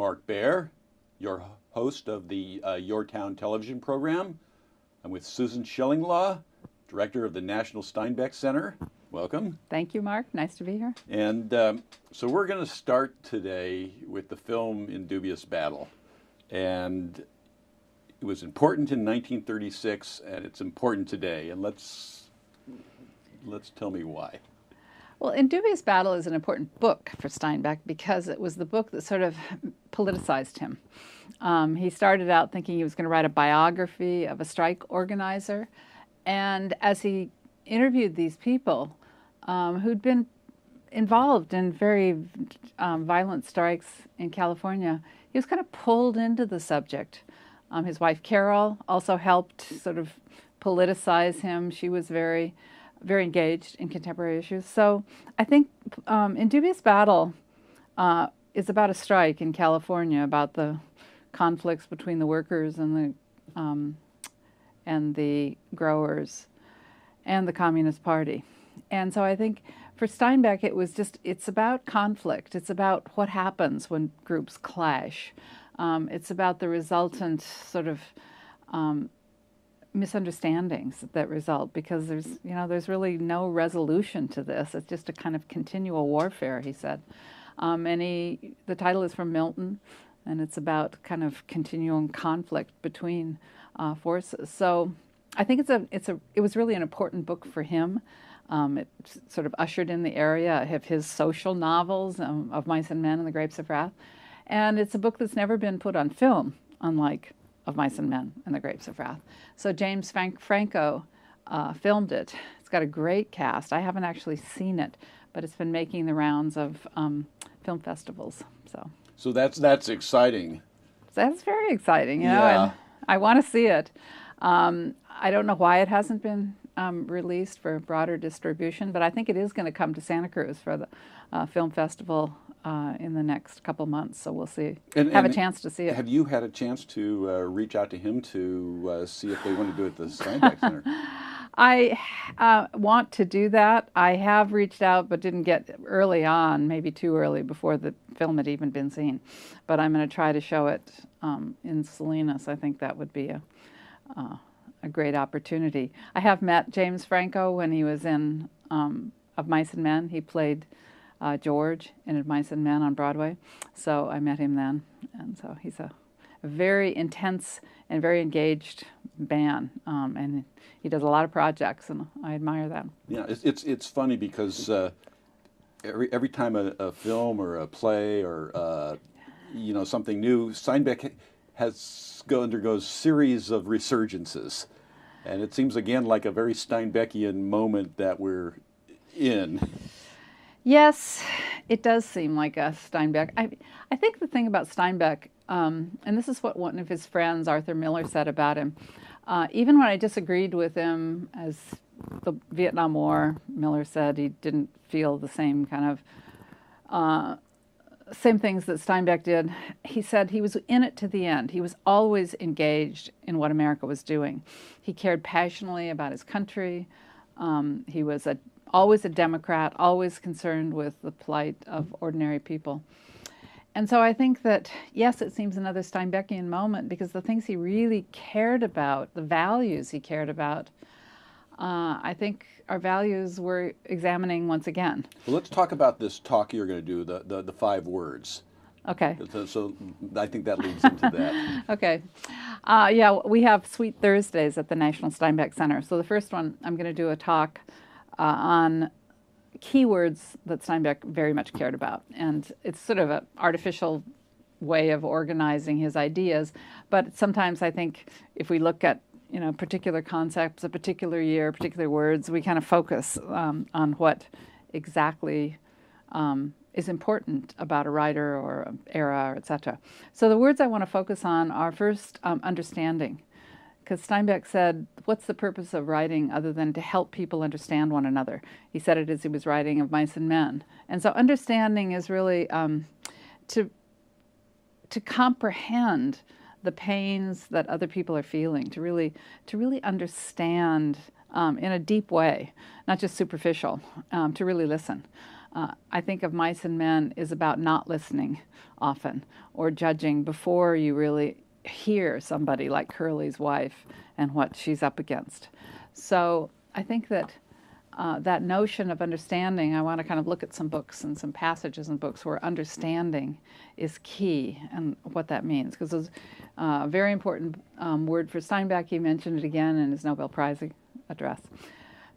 Mark Baer, your host of the YourTown television program. I'm with Susan Shillinglaw, director of the National Steinbeck Center. Welcome. Thank you, Mark. Nice to be here. And so we're going to start today with the film In Dubious Battle. And it was important in 1936, and it's important today. And let's tell me why. Well, In Dubious Battle is an important book for Steinbeck because it was the book that sort of politicized him. He started out thinking he was going to write a biography of a strike organizer. And as he interviewed these people who'd been involved in very violent strikes in California, he was kind of pulled into the subject. His wife, Carol, also helped sort of politicize him. She was very engaged in contemporary issues. So I think In Dubious Battle is about a strike in California, about the conflicts between the workers and the growers and the Communist Party. And so I think for Steinbeck it's about conflict. It's about what happens when groups clash. It's about the resultant sort of misunderstandings that result, because there's really no resolution to this. It's just a kind of continual warfare, he said. The title is from Milton, and it's about kind of continuing conflict between forces. So I think it was really an important book for him. It sort of ushered in the area of his social novels, Of Mice and Men and The Grapes of Wrath. And it's a book that's never been put on film, unlike Of Mice and Men and The Grapes of Wrath. So James Franco filmed it. It's got a great cast. I haven't actually seen it, but it's been making the rounds of film festivals. So that's exciting. That's very exciting, you know, Yeah. and I want to see it. I don't know why it hasn't been released for broader distribution, but I think it is going to come to Santa Cruz for the film festival in the next couple months, so we'll see. Have a chance to see it. Have you had a chance to reach out to him to see if they want to do it at the Steinbeck Center? I want to do that. I have reached out, but didn't get early on, maybe too early before the film had even been seen. But I'm going to try to show it in Salinas. I think that would be a great opportunity. I have met James Franco when he was in Of Mice and Men. He played George in Of Mice and Men on Broadway. So I met him then. And so he's a very intense and very engaged man. And he does a lot of projects, and I admire that. Yeah, it's funny because every time a film or a play or something new, Steinbeck undergoes series of resurgences. And it seems again like a very Steinbeckian moment that we're in. Yes, it does seem like a Steinbeck. I think the thing about Steinbeck, and this is what one of his friends, Arthur Miller, said about him, even when I disagreed with him as the Vietnam War, Miller said he didn't feel the same kind of same things that Steinbeck did. He said he was in it to the end. He was always engaged in what America was doing. He cared passionately about his country. He was always a Democrat, always concerned with the plight of ordinary people. And so I think that, yes, it seems another Steinbeckian moment, because the things he really cared about, the values he cared about, I think our values we're examining once again. Well, let's talk about this talk you're going to do, the 5 words. Okay. So I think that leads into that. Okay. Yeah, we have Sweet Thursdays at the National Steinbeck Center. So the first one, I'm going to do a talk on keywords that Steinbeck very much cared about. And it's sort of an artificial way of organizing his ideas. But sometimes I think if we look at particular concepts, a particular year, particular words, we kind of focus on what exactly is important about a writer or an era, or et cetera. So the words I want to focus on are first understanding. Because Steinbeck said, what's the purpose of writing other than to help people understand one another? He said it as he was writing Of Mice and Men. And so understanding is really to comprehend the pains that other people are feeling, to really understand in a deep way, not just superficial, to really listen. I think of Mice and Men is about not listening often or judging before you really hear somebody like Curly's wife and what she's up against. So I think that that notion of understanding, I want to kind of look at some books and some passages in books where understanding is key and what that means. Because it's a very important word for Steinbeck. He mentioned it again in his Nobel Prize address.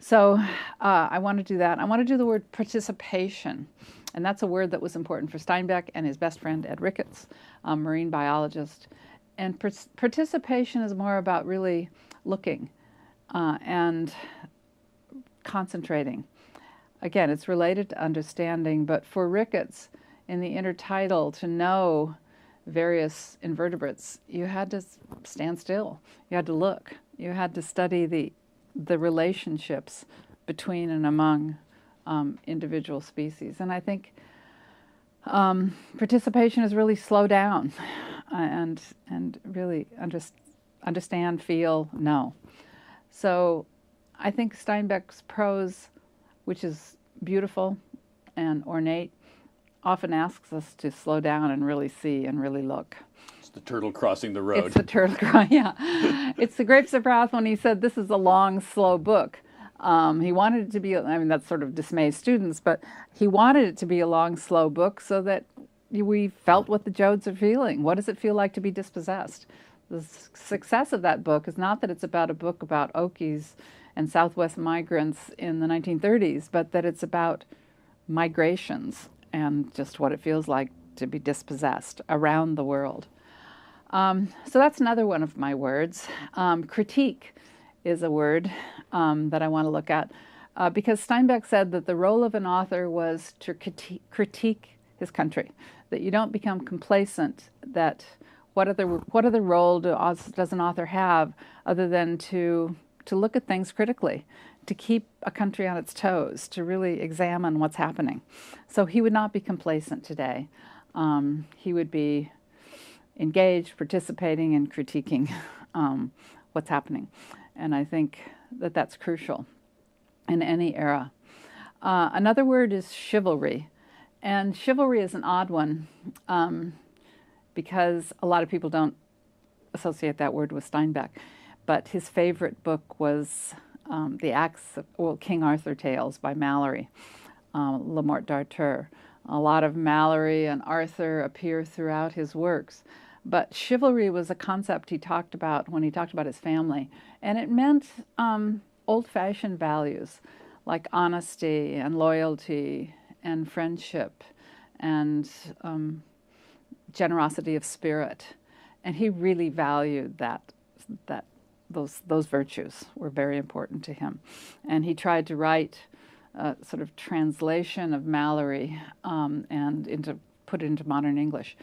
So I want to do that. I want to do the word participation. And that's a word that was important for Steinbeck and his best friend, Ed Ricketts, a marine biologist. And participation is more about really looking and concentrating. Again, it's related to understanding, but for Ricketts, in the intertidal, to know various invertebrates, you had to stand still. You had to look. You had to study the relationships between and among individual species. And I think participation is really slow down and really understand, feel, know. So I think Steinbeck's prose, which is beautiful and ornate, often asks us to slow down and really see and really look. It's the turtle crossing the road. It's the turtle crossing, yeah. It's the Grapes of Wrath when he said this is a long, slow book. He wanted it to be, I mean, that sort of dismays students, but he wanted it to be a long, slow book so that we felt what the Jodes are feeling. What does it feel like to be dispossessed? The success of that book is not that it's about a book about Okies and Southwest migrants in the 1930s, but that it's about migrations and just what it feels like to be dispossessed around the world. So that's another one of my words. Critique is a word that I want to look at because Steinbeck said that the role of an author was to critique his country, that you don't become complacent, that what other role does an author have other than to look at things critically, to keep a country on its toes, to really examine what's happening. So he would not be complacent today. He would be engaged, participating, and critiquing what's happening. And I think that that's crucial in any era. Another word is chivalry. And chivalry is an odd one because a lot of people don't associate that word with Steinbeck. But his favorite book was King Arthur Tales by Mallory, Le Morte d'Arthur. A lot of Mallory and Arthur appear throughout his works. But chivalry was a concept he talked about when he talked about his family. And it meant old-fashioned values like honesty and loyalty and friendship and generosity of spirit. And he really valued those virtues were very important to him. And he tried to write a sort of translation of Mallory and put it into modern English.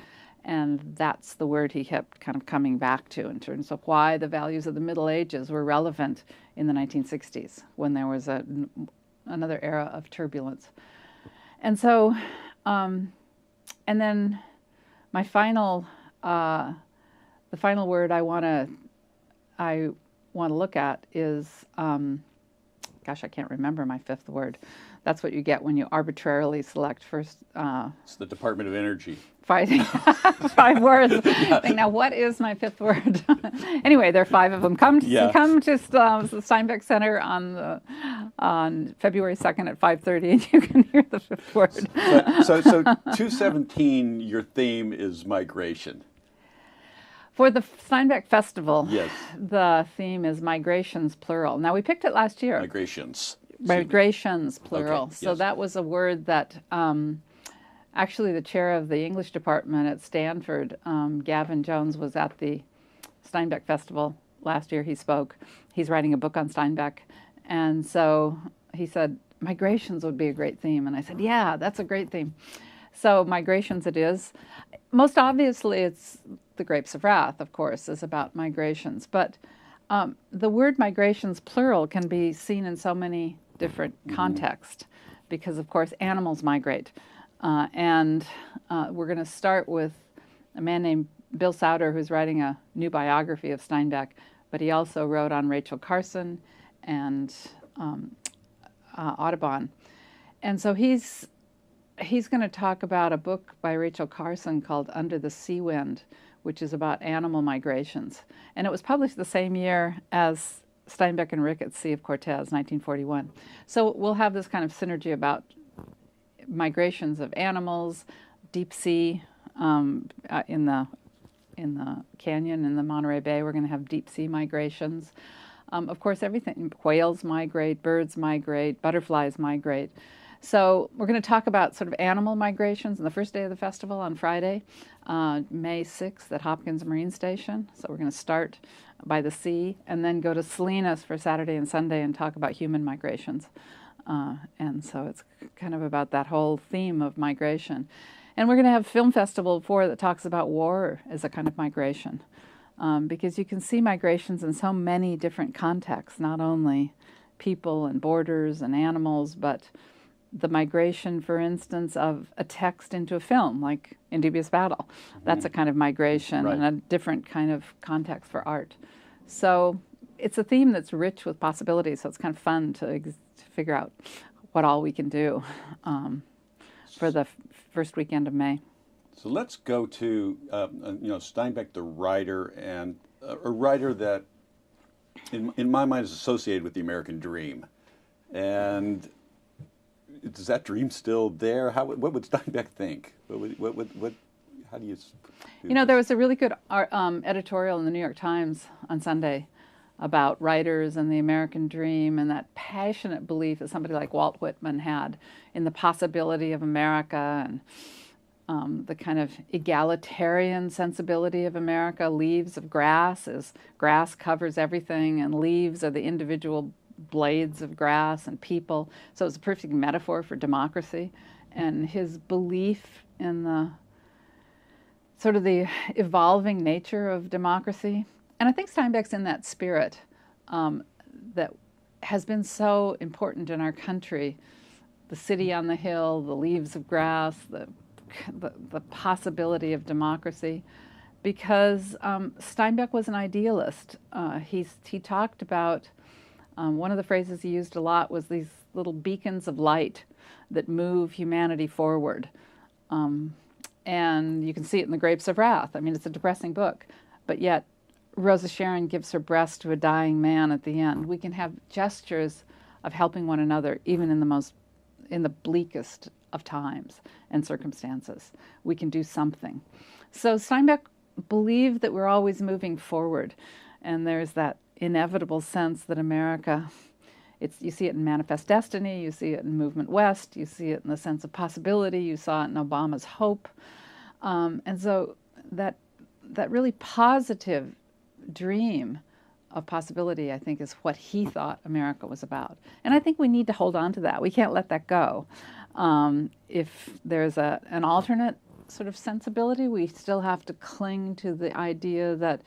And that's the word he kept kind of coming back to in terms of why the values of the Middle Ages were relevant in the 1960s when there was another era of turbulence. And so, and then my final, the final word I want to look at is, gosh, I can't remember my fifth word. That's what you get when you arbitrarily select first. It's the Department of Energy. Five words. Yeah. Now, what is my fifth word? Anyway, there are five of them. Come to the Steinbeck Center on February 2nd at 5:30, and you can hear the fifth word. So 217, your theme is migration. For the Steinbeck Festival, yes, the theme is migrations, plural. Now, we picked it last year. Migrations, plural. Okay, so that was a word that actually the chair of the English department at Stanford, Gavin Jones, was at the Steinbeck Festival last year. He spoke. He's writing a book on Steinbeck. And so he said, migrations would be a great theme. And I said, yeah, that's a great theme. So migrations it is. Most obviously, it's the Grapes of Wrath, of course, is about migrations. But the word migrations, plural, can be seen in so many different contexts because, of course, animals migrate. And we're going to start with a man named Bill Souter, who's writing a new biography of Steinbeck, but he also wrote on Rachel Carson and Audubon. And so he's he's going to talk about a book by Rachel Carson called Under the Sea Wind, which is about animal migrations. And it was published the same year as Steinbeck and Ricketts' Sea of Cortez, 1941. So we'll have this kind of synergy about migrations of animals, deep sea, in the canyon, in the Monterey Bay, we're going to have deep sea migrations. Of course, everything, whales migrate, birds migrate, butterflies migrate. So we're going to talk about sort of animal migrations on the first day of the festival on Friday, May 6th at Hopkins Marine Station. So we're going to start by the sea and then go to Salinas for Saturday and Sunday and talk about human migrations. And so it's kind of about that whole theme of migration. And we're going to have Film Festival 4 that talks about war as a kind of migration. Because you can see migrations in so many different contexts, not only people and borders and animals, but the migration, for instance, of a text into a film, like In Dubious Battle. That's a kind of migration, right, and a different kind of context for art. So it's a theme that's rich with possibilities, so it's kind of fun to figure out what all we can do for the first weekend of May. So let's go to Steinbeck, the writer, and a writer that, in my mind, is associated with the American dream. And is that dream still there? What would Steinbeck think? How do you? There was a really good editorial in the New York Times on Sunday about writers and the American dream and that passionate belief that somebody like Walt Whitman had in the possibility of America and the kind of egalitarian sensibility of America. Leaves of grass, as grass covers everything, and leaves are the individual blades of grass and people. So it's a perfect metaphor for democracy. And his belief in the sort of the evolving nature of democracy. And I think Steinbeck's in that spirit that has been so important in our country. The city on the hill, the leaves of grass, the possibility of democracy, because Steinbeck was an idealist. He talked about, one of the phrases he used a lot was these little beacons of light that move humanity forward. And you can see it in The Grapes of Wrath. I mean, it's a depressing book, but yet Rosa Sharon gives her breast to a dying man at the end. We can have gestures of helping one another even in the bleakest of times and circumstances. We can do something. So Steinbeck believed that we're always moving forward, and there's that inevitable sense that America, you see it in Manifest Destiny, you see it in Movement West, you see it in the sense of possibility, you saw it in Obama's hope. And so that really positive dream of possibility, I think, is what he thought America was about. And I think we need to hold on to that. We can't let that go. If there's an alternate sort of sensibility, we still have to cling to the idea that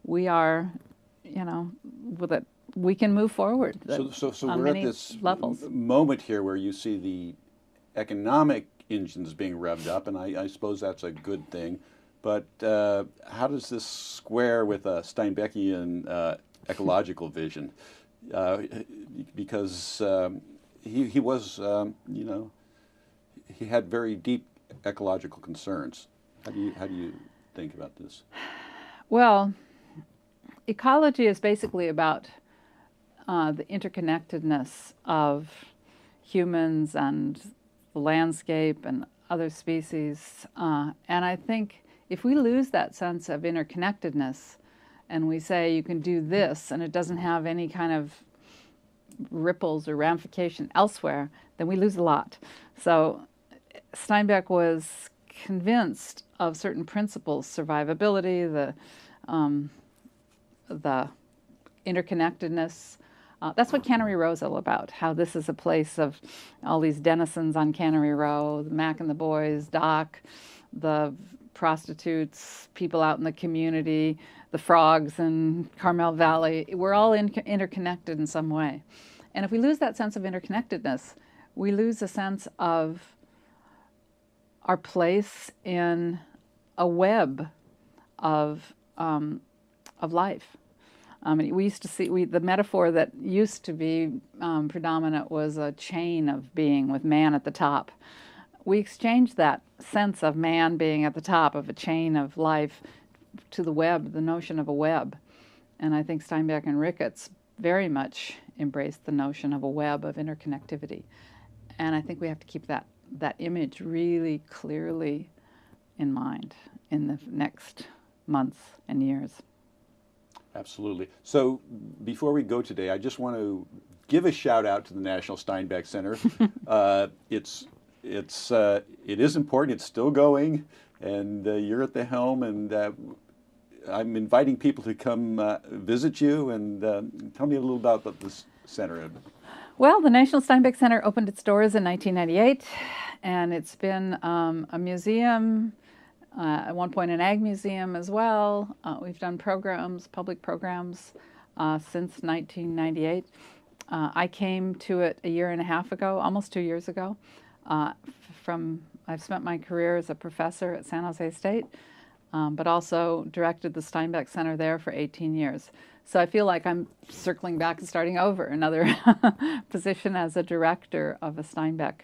we are, that we can move forward. So we're at this moment here where you see the economic engines being revved up, and I suppose that's a good thing. But how does this square with a Steinbeckian ecological vision? Because he was, he had very deep ecological concerns. How do you think about this? Well, ecology is basically about the interconnectedness of humans and the landscape and other species. And I think if we lose that sense of interconnectedness and we say you can do this and it doesn't have any kind of ripples or ramification elsewhere, then we lose a lot. So Steinbeck was convinced of certain principles, survivability, the interconnectedness. That's what Cannery Row is all about, how this is a place of all these denizens on Cannery Row, the Mac and the Boys, Doc, the prostitutes, people out in the community, the frogs in Carmel Valley. We're all interconnected in some way. And if we lose that sense of interconnectedness, we lose a sense of our place in a web of life. We used to see, the metaphor that used to be predominant was a chain of being with man at the top. we exchange that sense of man being at the top of a chain of life to the web, the notion of a web. And I think Steinbeck and Ricketts very much embraced the notion of a web of interconnectivity. And I think we have to keep that image really clearly in mind in the next months and years. Absolutely. So before we go today, I just want to give a shout out to the National Steinbeck Center. It is important. It's still going, and you're at the helm. And I'm inviting people to come visit you and tell me a little about this center. Well, the National Steinbeck Center opened its doors in 1998, and it's been a museum. At one point, an ag museum as well. We've done programs, public programs, since 1998. I came to it a year and a half ago, almost 2 years ago. I've spent my career as a professor at San Jose State, but also directed the Steinbeck Center there for 18 years. So I feel like I'm circling back and starting over, another position as a director of a Steinbeck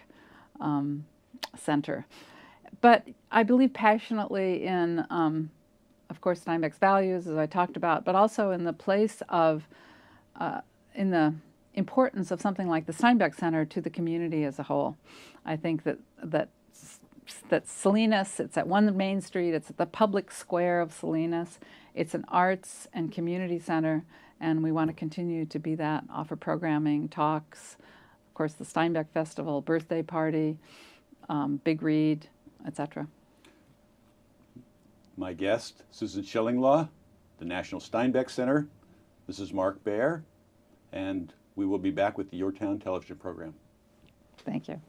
center. But I believe passionately in, of course, Steinbeck's values, as I talked about, but also in the place of, in the importance of something like the Steinbeck Center to the community as a whole. I think that Salinas, it's at one Main Street, it's at the public square of Salinas. It's an arts and community center, and we want to continue to be that, offer programming, talks, of course, the Steinbeck Festival, birthday party, big read, etc. My guest, Susan Shillinglaw, the National Steinbeck Center. This is Mark Baer, and we will be back with the YourTown television program. Thank you.